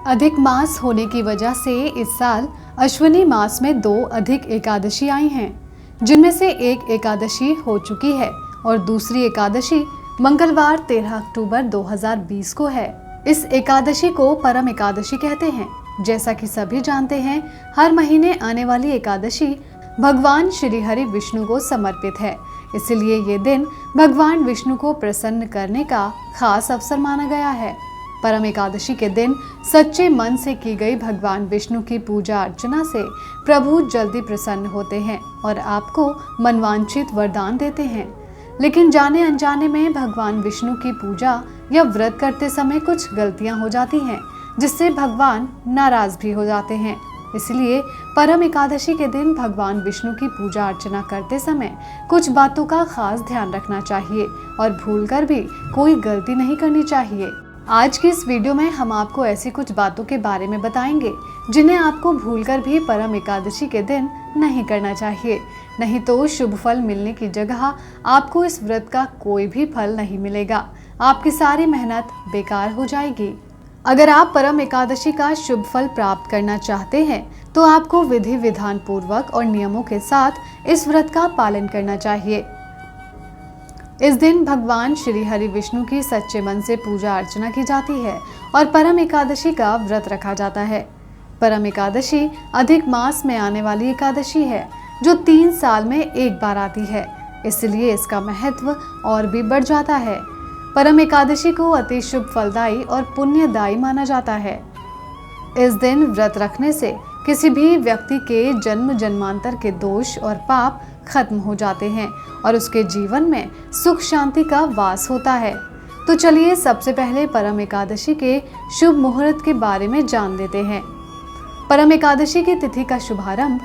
अधिक मास होने की वजह से इस साल अश्विनी मास में 2 अधिक एकादशी आई हैं, जिनमें से एक एकादशी हो चुकी है और दूसरी एकादशी मंगलवार 13 अक्टूबर 2020 को है। इस एकादशी को परम एकादशी कहते हैं। जैसा कि सभी जानते हैं, हर महीने आने वाली एकादशी भगवान श्री हरि विष्णु को समर्पित है। इसलिए ये दिन भगवान विष्णु को प्रसन्न करने का खास अवसर माना गया है। परम एकादशी के दिन सच्चे मन से की गई भगवान विष्णु की पूजा अर्चना से प्रभु जल्दी प्रसन्न होते हैं और आपको मनवांछित वरदान देते हैं। लेकिन जाने अनजाने में भगवान विष्णु की पूजा या व्रत करते समय कुछ गलतियां हो जाती हैं, जिससे भगवान नाराज भी हो जाते हैं। इसलिए परम एकादशी के दिन भगवान विष्णु की पूजा अर्चना करते समय कुछ बातों का खास ध्यान रखना चाहिए और भूलकर भी कोई गलती नहीं करनी चाहिए। आज की इस वीडियो में हम आपको ऐसी कुछ बातों के बारे में बताएंगे जिन्हें आपको भूलकर भी परम एकादशी के दिन नहीं करना चाहिए। नहीं तो शुभ फल मिलने की जगह आपको इस व्रत का कोई भी फल नहीं मिलेगा। आपकी सारी मेहनत बेकार हो जाएगी। अगर आप परम एकादशी का शुभ फल प्राप्त करना चाहते हैं तो आपको विधि विधान पूर्वक और नियमों के साथ इस व्रत का पालन करना चाहिए। इस दिन भगवान श्री हरि विष्णु की सच्चे मन से पूजा अर्चना की जाती है और परम एकादशी का व्रत रखा जाता है। परम एकादशी अधिक मास में आने वाली एकादशी है, जो 3 साल में एक बार आती है। इसलिए इसका महत्व और भी बढ़ जाता है। परम एकादशी को अति शुभ फलदायी और पुण्यदायी माना जाता है। इस दिन व्रत रखने से किसी भी व्यक्ति के जन्म जन्मांतर के दोष और पाप खत्म हो जाते हैं और उसके जीवन में सुख शांति का वास होता है। तो चलिए सबसे पहले परम एकादशी के शुभ मुहूर्त के बारे में जान लेते हैं। परम एकादशी की तिथि का शुभारंभ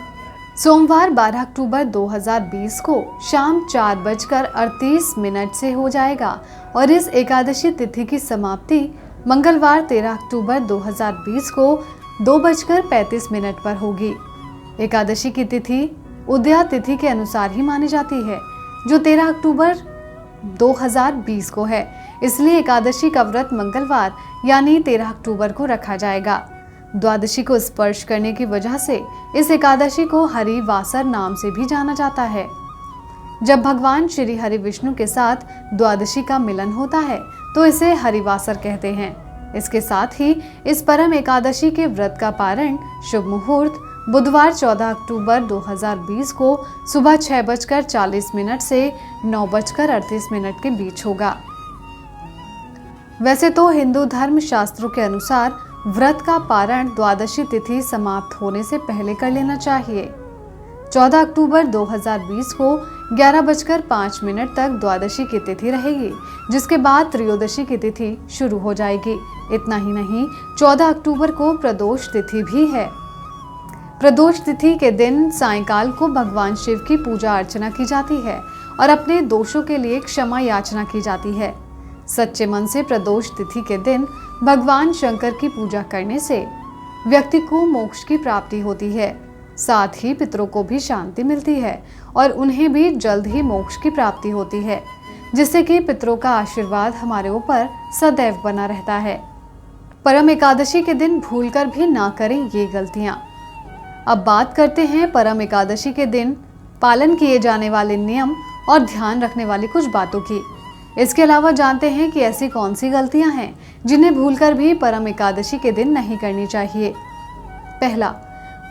सोमवार 12 अक्टूबर 2020 को शाम 4:38 से हो जाएगा और इस एकादशी तिथि की समाप्ति मंगलवार 13 अक्टूबर 2020 को 2:35 पर होगी। एकादशी की तिथि उदया तिथि के अनुसार ही मानी जाती है, जो 13 अक्टूबर 2020 को है। इसलिए एकादशी का व्रत मंगलवार यानी 13 अक्टूबर को रखा जाएगा। द्वादशी को स्पर्श करने की वजह से इस एकादशी को हरिवासर नाम से भी जाना जाता है। जब भगवान श्री हरि विष्णु के साथ द्वादशी का मिलन होता है तो इसे हरिवासर कहते हैं। इसके साथ ही इस परम एकादशी के व्रत का पारण शुभ मुहूर्त बुधवार 14 अक्टूबर 2020 को सुबह 6:40 से 9:38 के बीच होगा। वैसे तो हिंदू धर्म शास्त्रों के अनुसार व्रत का पारण द्वादशी तिथि समाप्त होने से पहले कर लेना चाहिए। 14 अक्टूबर 2020 को 11:05 तक द्वादशी की तिथि रहेगी, जिसके बाद त्रयोदशी की तिथि शुरू हो जाएगी। इतना ही नहीं, 14 अक्टूबर को प्रदोष तिथि भी है। प्रदोष तिथि के दिन सायंकाल को भगवान शिव की पूजा अर्चना की जाती है और अपने दोषों के लिए क्षमा याचना की जाती है। सच्चे मन से प्रदोष तिथि के दिन भगवान शंकर की पूजा करने से व्यक्ति को मोक्ष की प्राप्ति होती है। साथ ही पितरों को भी शांति मिलती है और उन्हें भी जल्द ही मोक्ष की प्राप्ति होती है, जिससे कि पितरों का आशीर्वाद हमारे ऊपर सदैव बना रहता है। परम एकादशी के दिन भूलकर भी ना करें ये गलतियां। अब बात करते हैं परम एकादशी के दिन पालन किए जाने वाले नियम और ध्यान रखने वाली कुछ बातों की। इसके अलावा जानते हैं कि ऐसी कौन सी गलतियां हैं जिन्हें भूलकर भी परम एकादशी के दिन नहीं करनी चाहिए। पहला,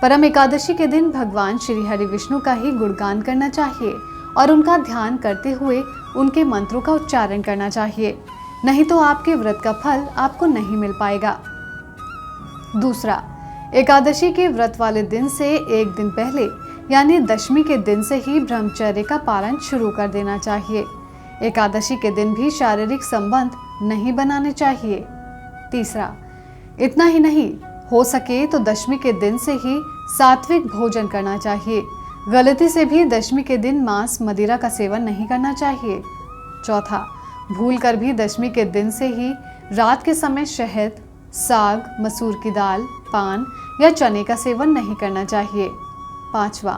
परम एकादशी के दिन भगवान श्री हरि विष्णु का ही गुणगान करना चाहिए और उनका ध्यान करते हुए उनके मंत्रों का उच्चारण करना चाहिए। नहीं तो आपके व्रत का फल आपको नहीं मिल पाएगा। दूसरा, एकादशी के व्रत वाले दिन से एक दिन पहले यानी दशमी के दिन से ही ब्रह्मचर्य का पालन शुरू कर देना चाहिए। एकादशी के दिन भी शारीरिक संबंध नहीं बनाने चाहिए। तीसरा, इतना ही नहीं, हो सके तो दशमी के दिन से ही सात्विक भोजन करना चाहिए। गलती से भी दशमी के दिन मांस मदिरा का सेवन नहीं करना चाहिए। चौथा, भूलकर भी दशमी के दिन से ही रात के समय शहद, साग, मसूर की दाल, पान या चने का सेवन नहीं करना चाहिए। पांचवा,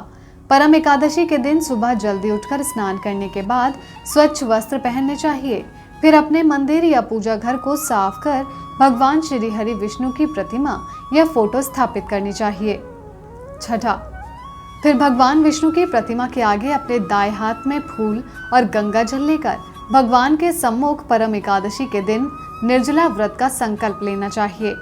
परम एकादशी के दिन सुबह जल्दी उठकर स्नान करने के बाद स्वच्छ वस्त्र पहनने चाहिए। फिर अपने मंदिर या पूजा घर को साफ कर भगवान श्री हरि विष्णु की प्रतिमा या फोटो स्थापित करनी चाहिए। छठा, फिर भगवान विष्णु की प्रतिमा के आगे अपने दाएं हाथ में फूल और गंगा जल लेकर भगवान के सम्मुख परम एकादशी के दिन निर्जला व्रत का संकल्प लेना चाहिए।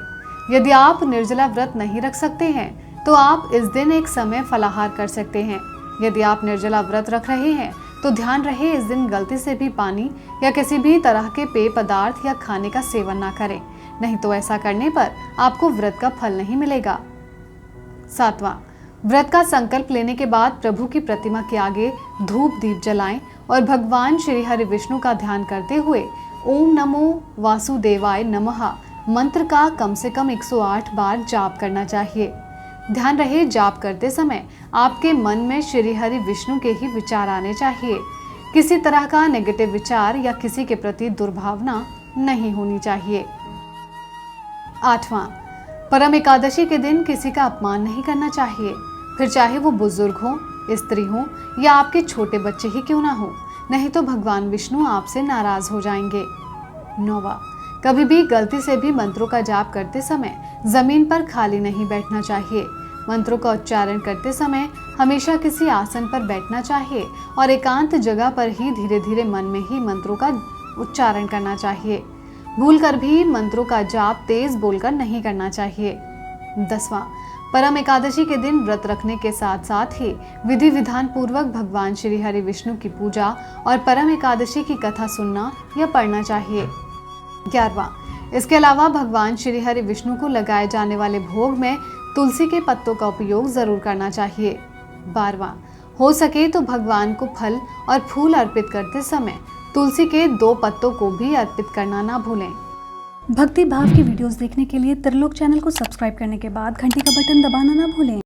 यदि आप निर्जला व्रत नहीं रख सकते हैं तो आप इस दिन एक समय फलाहार कर सकते हैं। यदि आप निर्जला व्रत रख रहे हैं तो ध्यान रहे इस दिन गलती से भी पानी या किसी भी तरह के पेय पदार्थ या खाने का सेवन ना करें, नहीं तो ऐसा करने पर आपको व्रत का फल नहीं मिलेगा। सातवां, व्रत का संकल्प लेने के बाद प्रभु की प्रतिमा के आगे धूप दीप जलाएं और भगवान श्री हरि विष्णु का ध्यान करते हुए ओम नमो वासुदेवाय नमः मंत्र का कम से कम 108 बार जाप करना चाहिए। ध्यान रहे जाप करते समय आपके मन में श्री हरि विष्णु के ही विचार आने चाहिए। किसी तरह का नेगेटिव विचार या किसी के प्रति दुर्भावना नहीं होनी चाहिए। आठवां, परम एकादशी के दिन किसी का अपमान नहीं करना चाहिए, फिर चाहे वो बुजुर्ग हो, स्त्री हो या आपके छोटे बच्चे ही क्यों ना हो, नहीं तो भगवान विष्णु आपसे नाराज हो जाएंगे। नौवां, कभी भी गलती से भी मंत्रों का जाप करते समय जमीन पर खाली नहीं बैठना चाहिए। मंत्रों का उच्चारण करते समय हमेशा किसी आसन पर बैठना चाहिए और एकांत जगह पर ही धीरे धीरे मन में ही मंत्रों का उच्चारण करना चाहिए। भूलकर भी मंत्रों का जाप तेज बोलकर नहीं करना चाहिए। 10वां, परम एकादशी के दिन व्रत रखने के साथ साथ ही विधि विधान पूर्वक भगवान श्री हरि विष्णु की पूजा और परम एकादशी की कथा सुनना या पढ़ना चाहिए। 11वां, इसके अलावा भगवान श्री हरि विष्णु को लगाए जाने वाले भोग में तुलसी के पत्तों का उपयोग जरूर करना चाहिए। 12वां, हो सके तो भगवान को फल और फूल अर्पित करते समय तुलसी के 2 पत्तों को भी अर्पित करना ना भूलें। भक्ति भाव की वीडियोस देखने के लिए त्रिलोक चैनल को सब्सक्राइब करने के बाद घंटी का बटन दबाना ना भूलें।